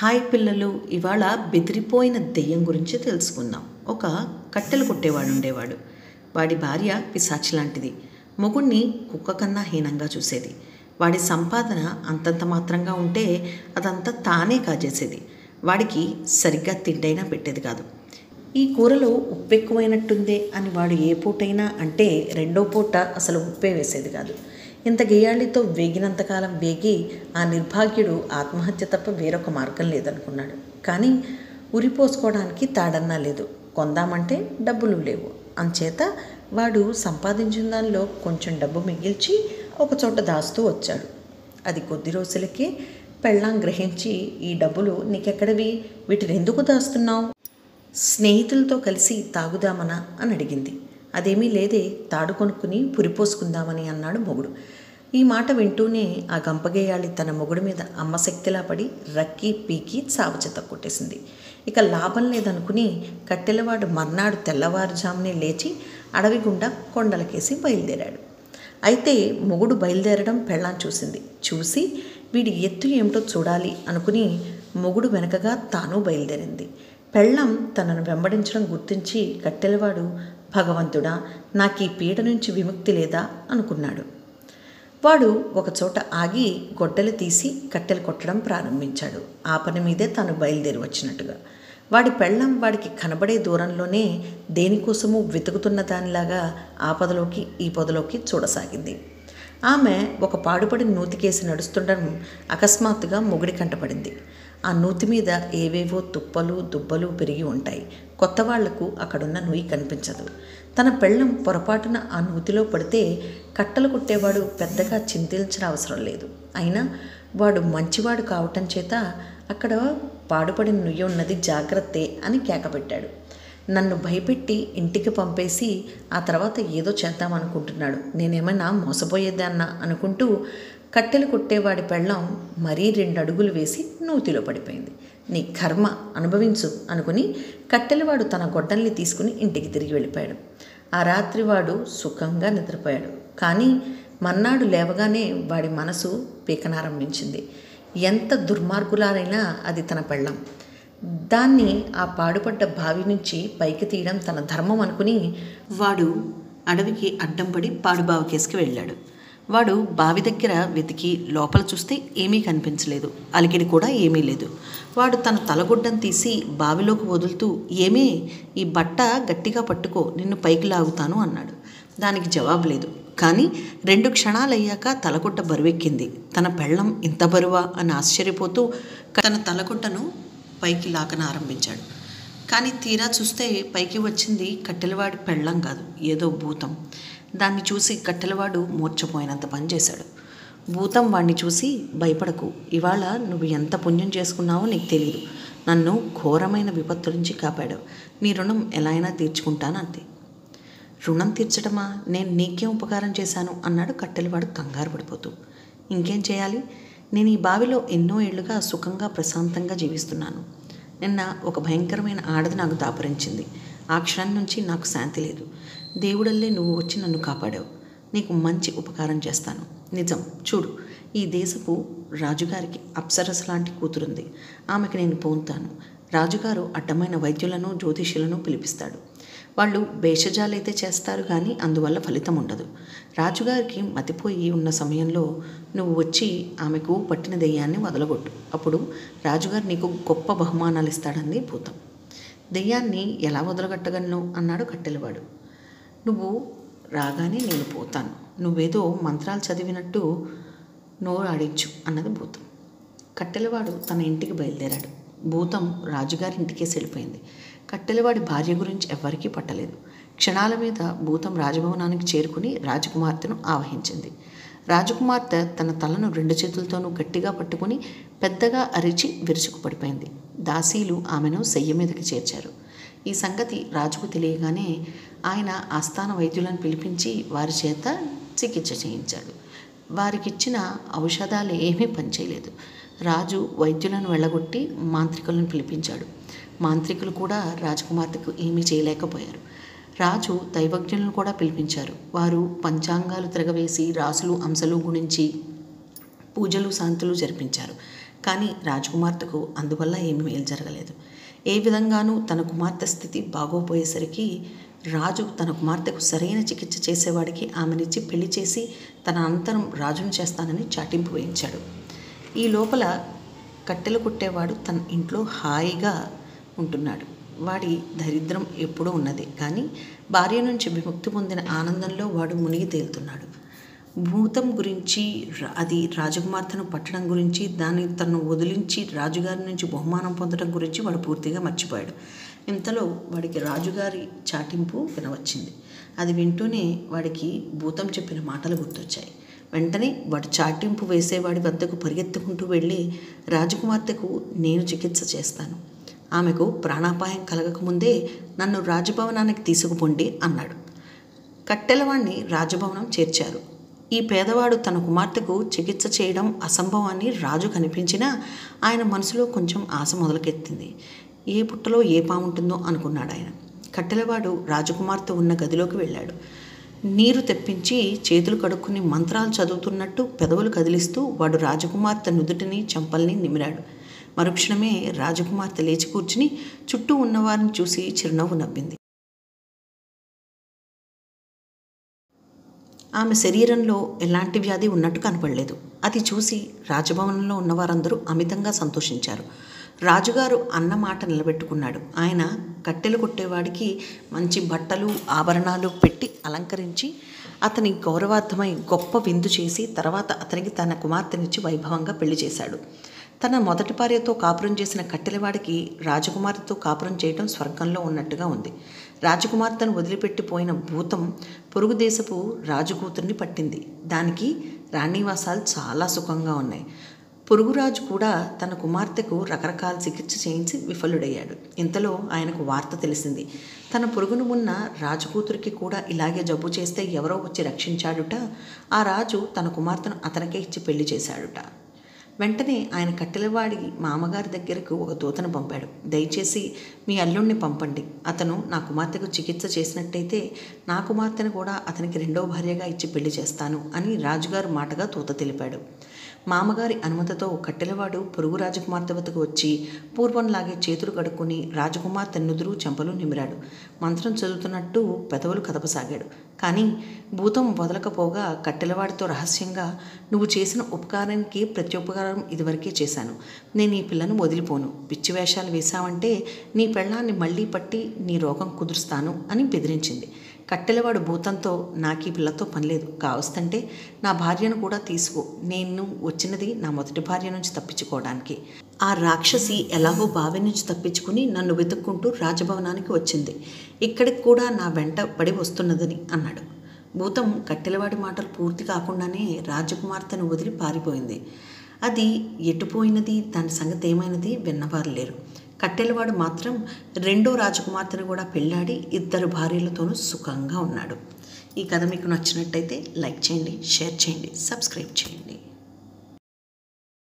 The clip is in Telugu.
హాయ్ పిల్లలు, ఇవాళ బెదిరిపోయిన దెయ్యం గురించి తెలుసుకుందాం. ఒక కట్టెలు కొట్టేవాడు ఉండేవాడు. వాడి భార్య పిశాచి లాంటిది. మొగుణ్ణి కుక్క కన్నా హీనంగా చూసేది. వాడి సంపాదన అంతంత మాత్రంగా ఉంటే అదంతా తానే కాజేసేది. వాడికి సరిగ్గా తిండైనా పెట్టేది కాదు. ఈ కూరలో ఉప్పు ఎక్కువైనట్టుందే అని వాడు ఏ పూటైనా అంటే రెండో పూట అసలు ఉప్పే వేసేది కాదు. ఇంత గేయాళితో వేగినంతకాలం వేగి ఆ నిర్భాగ్యుడు ఆత్మహత్య తప్ప వేరొక మార్గం లేదనుకున్నాడు. కానీ ఉరిపోసుకోవడానికి తాడన్నా లేదు. కొందామంటే డబ్బులు లేవు. అంచేత వాడు సంపాదించిన దానిలో కొంచెం డబ్బు మిగిల్చి ఒకచోట దాస్తూ వచ్చాడు. అది కొద్ది రోజులకే పెళ్ళాం గ్రహించి, ఈ డబ్బులు నీకెక్కడవి, వీటిని ఎందుకు దాస్తున్నావు? స్నేహితులతో కలిసి తాగుదామనా అని అడిగింది. అదేమీ లేదే, తాడు కొనుక్కుని పురిపోసుకుందామని అన్నాడు మొగుడు. ఈ మాట వింటూనే ఆ గంపగేయాళి తన మొగుడు మీద అమ్మశక్తిలా పడి రక్కి పీకి చావచెత్త కొట్టేసింది. ఇక లాభం లేదనుకుని కట్టెలవాడు మర్నాడు తెల్లవారుజామునే లేచి అడవి గుండా కొండలకేసి బయలుదేరాడు. అయితే మొగుడు బయలుదేరడం పెళ్ళాం చూసింది. చూసి వీడి ఎత్తు ఏమిటో చూడాలి అనుకుని మొగుడు వెనకగా తాను బయలుదేరింది. పెళ్ళాం తనను వెంబడించడం గుర్తించి కట్టెలవాడు, భగవంతుడా, నాకు ఈ పీడ నుంచి విముక్తి లేదా అనుకున్నాడు. వాడు ఒకచోట ఆగి గొడ్డలు తీసి కట్టెలు కొట్టడం ప్రారంభించాడు. ఆ పని మీదే తాను బయలుదేరి వచ్చినట్టుగా. వాడి పెళ్ళాం వాడికి కనబడే దూరంలోనే దేనికోసమూ వెతుకుతున్న దానిలాగా ఆ పొదలోకి ఈ పొదలోకి చూడసాగింది. ఆమె ఒక పాడుపడిన నూతికేసి నడుస్తుండడం అకస్మాత్తుగా మొగుడి కంటపడింది. ఆ నూతి మీద ఏవేవో తుప్పలు దుబ్బలు పెరిగి ఉంటాయి. కొత్త వాళ్లకు అక్కడున్న నూయి కనిపించదు. తన పెళ్ళం పొరపాటున ఆ నూతిలో పడితే కట్టలు కొట్టేవాడు పెద్దగా చింతించిన అవసరం లేదు. అయినా వాడు మంచివాడు కావటం చేత అక్కడ పాడుపడిన నుయ్యి ఉన్నది జాగ్రత్తే అని కేకపెట్టాడు. నన్ను భయపెట్టి ఇంటికి పంపేసి ఆ తర్వాత ఏదో చేద్దామనుకుంటున్నాడు, నేనేమైనా మోసపోయేదాన్నా అనుకుంటూ కట్టెలు కొట్టేవాడి పెళ్ళం మరీ 2 అడుగులు వేసి నూతిలో పడిపోయింది. నీ కర్మ అనుభవించు అనుకుని కట్టెలవాడు తన గొడ్డల్ని తీసుకుని ఇంటికి తిరిగి వెళ్ళిపోయాడు. ఆ రాత్రి వాడు సుఖంగా నిద్రపోయాడు. కానీ మర్నాడు లేవగానే వాడి మనసు పీకనారంభించింది. ఎంత దుర్మార్గులారైనా అది తన పెళ్ళం. దాన్ని ఆ పాడుపడ్డ బావి నుంచి పైకి తీయడం తన ధర్మం అనుకుని వాడు అడవికి అడ్డం పడి పాడుబావికేసుకు వెళ్ళాడు. వాడు బావి దగ్గర వెతికి లోపల చూస్తే ఏమీ కనిపించలేదు. అలికిడి కూడా ఏమీ లేదు. వాడు తన తలగుడ్డను తీసి బావిలోకి వదులుతూ, ఏమే, ఈ బట్ట గట్టిగా పట్టుకో, నిన్ను పైకి లాగుతాను అన్నాడు. దానికి జవాబు లేదు. కానీ 2 క్షణాలయ్యాక తలగుడ్డ బరువెక్కింది. తన పెళ్ళం ఇంత బరువా అని ఆశ్చర్యపోతూ తన తలగుడ్డను పైకి లాగనారంభించాడు. కానీ తీరా చూస్తే పైకి వచ్చింది కట్టెలవాడి పెళ్ళం కాదు, ఏదో భూతం. దాన్ని చూసి కట్టెలవాడు మూర్ఛపోయినంత పనిచేశాడు. భూతం వాణ్ణి చూసి, భయపడకు, ఇవాళ నువ్వు ఎంత పుణ్యం చేసుకున్నావో నీకు తెలియదు. నన్ను ఘోరమైన విపత్తు నుంచి కాపాడావు. నీ రుణం ఎలా అయినా తీర్చుకుంటాను అంతే. రుణం తీర్చడమా? నేను నీకేం ఉపకారం చేశాను అన్నాడు కట్టెలవాడు కంగారు పడిపోతూ. ఇంకేం చేయాలి? నేను ఈ బావిలో ఎన్నో ఏళ్లుగా సుఖంగా ప్రశాంతంగా జీవిస్తున్నాను. నిన్న ఒక భయంకరమైన ఆడది నాకు దాపరించింది. ఆ క్షణం నుంచి నాకు శాంతి లేదు. దేవుడల్లే నువ్వు వచ్చి నన్ను కాపాడావు. నీకు మంచి ఉపకారం చేస్తాను. నిజం చూడు, ఈ దేశపు రాజుగారికి అప్సరస లాంటి కూతురుంది. ఆమెకి నేను పోతాను. రాజుగారు అడ్డమైన వైద్యులను జ్యోతిష్యులను పిలిపిస్తాడు. వాళ్ళు భేషజాలైతే చేస్తారు కానీ అందువల్ల ఫలితం ఉండదు. రాజుగారికి మతిపోయి ఉన్న సమయంలో నువ్వు వచ్చి ఆమెకు పట్టిన దెయ్యాన్ని వదలగొట్టు. అప్పుడు రాజుగారు నీకు గొప్ప బహుమానాలు ఇస్తాడని భూతం. దెయ్యాన్ని ఎలా వదలగట్టగలను అన్నాడు కట్టెలవాడు. నువ్వు రాగానే నేను పోతాను. నువ్వేదో మంత్రాలు చదివినట్టు నోరు ఆడించు అన్నది భూతం. కట్టెలవాడు తన ఇంటికి బయలుదేరాడు. భూతం రాజుగారి ఇంటికేసి వెళ్ళిపోయింది. కట్టెలవాడి భార్య గురించి ఎవ్వరికీ పట్టలేదు. క్షణాల మీద భూతం రాజభవనానికి చేరుకుని రాజకుమార్తెను ఆవహించింది. రాజకుమార్తె తన తలను 2 చేతులతోనూ గట్టిగా పట్టుకుని పెద్దగా అరిచి విరుచుకుపడిపోయింది. దాసీలు ఆమెను శయ్య మీదకి చేర్చారు. ఈ సంగతి రాజుకు తెలియగానే ఆయన ఆస్థాన వైద్యులను పిలిపించి వారి చేత చికిత్స చేయించాడు. వారికిచ్చిన ఔషధాలు ఏమీ పనిచేయలేదు. రాజు వైద్యులను వెళ్ళగొట్టి మాంత్రికులను పిలిపించాడు. మాంత్రికులు కూడా రాజకుమార్తెకు ఏమీ చేయలేకపోయారు. రాజు దైవజ్ఞులను కూడా పిలిపించారు. వారు పంచాంగాలు తిరగవేసి రాసులు అంశలు గుణించి పూజలు శాంతులు జరిపించారు. కానీ రాజకుమార్తెకు అందువల్ల ఏమీ మేలు జరగలేదు. ఏ విధంగానూ తన కుమార్తె స్థితి బాగోపోయేసరికి రాజు తన కుమార్తెకు సరైన చికిత్స చేసేవాడికి ఆమెనిచ్చి పెళ్లి చేసి తన అనంతరం రాజును చేస్తానని చాటింపు వేయించాడు. ఈ లోపల కట్టెలు కొట్టేవాడు తన ఇంట్లో హాయిగా ఉంటున్నాడు. వాడి దరిద్రం ఎప్పుడూ ఉన్నది, కానీ భార్య నుంచి విముక్తి పొందిన ఆనందంలో వాడు మునిగి తేలుతున్నాడు. భూతం గురించి, అది రాజకుమార్తెను పట్టడం గురించి, దాన్ని తను వదిలించి రాజుగారి నుంచి బహుమానం పొందడం గురించి వాడు పూర్తిగా మర్చిపోయాడు. ఇంతలో వాడికి రాజుగారి చాటింపు వినవచ్చింది. అది వింటూనే వాడికి భూతం చెప్పిన మాటలు గుర్తొచ్చాయి. వెంటనే వాడు చాటింపు వేసేవాడి వద్దకు పరిగెత్తుకుంటూ వెళ్ళి, రాజకుమార్తెకు నేను చికిత్స చేస్తాను, ఆమెకు ప్రాణాపాయం కలగకముందే నన్ను రాజభవనానికి తీసుకుపోండి అన్నాడు. కట్టెలవాణ్ణి రాజభవనం చేర్చారు. ఈ పేదవాడు తన కుమార్తెకు చికిత్స చేయడం అసంభవాన్ని రాజు కనిపించినా ఆయన మనసులో కొంచెం ఆశ మొదలుకెత్తింది. ఏ పుట్టలో ఏ పాముంటుందో అనుకున్నాడు ఆయన. కట్టెలవాడు రాజకుమార్తె ఉన్న గదిలోకి వెళ్ళాడు. నీరు తెప్పించి చేతులు కడుక్కుని మంత్రాలు చదువుతున్నట్టు పెదవులు కదిలిస్తూ వాడు రాజకుమార్తె నుదుటిని చెంపల్ని నిమిరాడు. మరుక్షణమే రాజకుమార్తె లేచి కూర్చుని చుట్టూ ఉన్నవారిని చూసి చిరునవ్వు నవ్వింది. ఆమె శరీరంలో ఎలాంటి వ్యాధి ఉన్నట్టు కనపడలేదు. అది చూసి రాజభవనంలో ఉన్నవారందరూ అమితంగా సంతోషించారు. రాజుగారు అన్న మాట నిలబెట్టుకున్నాడు. ఆయన కట్టెలు కొట్టేవాడికి మంచి బట్టలు ఆభరణాలు పెట్టి అలంకరించి అతని గౌరవార్థమై గొప్ప విందు చేసి తర్వాత అతనికి తన కుమార్తెనిచ్చి వైభవంగా పెళ్లి చేశాడు. తన మొదటి భార్యతో కాపురం చేసిన కట్టెలవాడికి రాజకుమార్తెతో కాపురం చేయడం స్వర్గంలో ఉన్నట్టుగా ఉంది. రాజకుమార్తెను వదిలిపెట్టిపోయిన భూతం పొరుగు దేశపు రాజకూతుర్ని పట్టింది. దానికి రాణివాసాలు చాలా సుఖంగా ఉన్నాయి. పొరుగురాజు కూడా తన కుమార్తెకు రకరకాల చికిత్స చేయించి విఫలుడయ్యాడు. ఇంతలో ఆయనకు వార్త తెలిసింది. తన పొరుగును ఉన్న రాజకూతురికి కూడా ఇలాగే జబ్బు చేస్తే ఎవరో వచ్చి రక్షించాడుట. ఆ రాజు తన కుమార్తెను అతనికే ఇచ్చి పెళ్లి చేశాడుట. వెంటనే ఆయన కట్టెలవాడి మామగారి దగ్గరకు ఒక దూతను పంపాడు. దయచేసి మీ అల్లుణ్ణి పంపండి, అతను నా కుమార్తెకు చికిత్స చేసినట్టయితే నా కుమార్తెను కూడా అతనికి రెండవ భార్యగా ఇచ్చి పెళ్లి చేస్తాను అని రాజుగారు మాటగా దూత తెలిపాడు. మామగారి అనుమతితో కట్టెలవాడు పొరుగు రాజకుమార్తె వద్దకు వచ్చి పూర్వంలాగే చేతులు కడుక్కొని రాజకుమార్తె నుదురు చెంపలు నిమిరాడు. మంత్రం చదువుతున్నట్టు పెదవులు కదపసాగాడు. కానీ భూతం వదలకపోగా కట్టెలవాడితో రహస్యంగా, నువ్వు చేసిన ఉపకారానికి ప్రత్యుపకారం ఇదివరకే చేశాను, నేను ఈ పిల్లను వదిలిపోను, పిచ్చి వేషాలు వేశావంటే నీ పెళ్ళాన్ని మళ్ళీ పట్టి నీ రోగం కుదురుస్తాను అని బెదిరించింది. కట్టెలవాడు భూతంతో, నాకు ఈ పిల్లతో పనిలేదు, కావస్తంటే నా భార్యను కూడా తీసుకో, నేను వచ్చినది నా మొదటి భార్య నుంచి తప్పించుకోవడానికి. ఆ రాక్షసి ఎలాగో బావి నుంచి తప్పించుకుని నన్ను వెతుక్కుంటూ రాజభవనానికి వచ్చింది, ఇక్కడికి కూడా నా వెంట పడి వస్తున్నదని అన్నాడు. భూతం కట్టెలవాడి మాటలు పూర్తి కాకుండానే రాజకుమార్తెను వదిలి పారిపోయింది. అది ఎటుపోయినది, దాని సంగతి ఏమైనది విన్నవారు లేరు. కట్టెలవాడు మాత్రం రెండో రాజకుమార్తెను కూడా పెళ్ళాడి 2 భార్యలతోనూ సుఖంగా ఉన్నాడు. ఈ కథ మీకు నచ్చినట్టయితే లైక్ చేయండి, షేర్ చేయండి, సబ్స్క్రైబ్ చేయండి.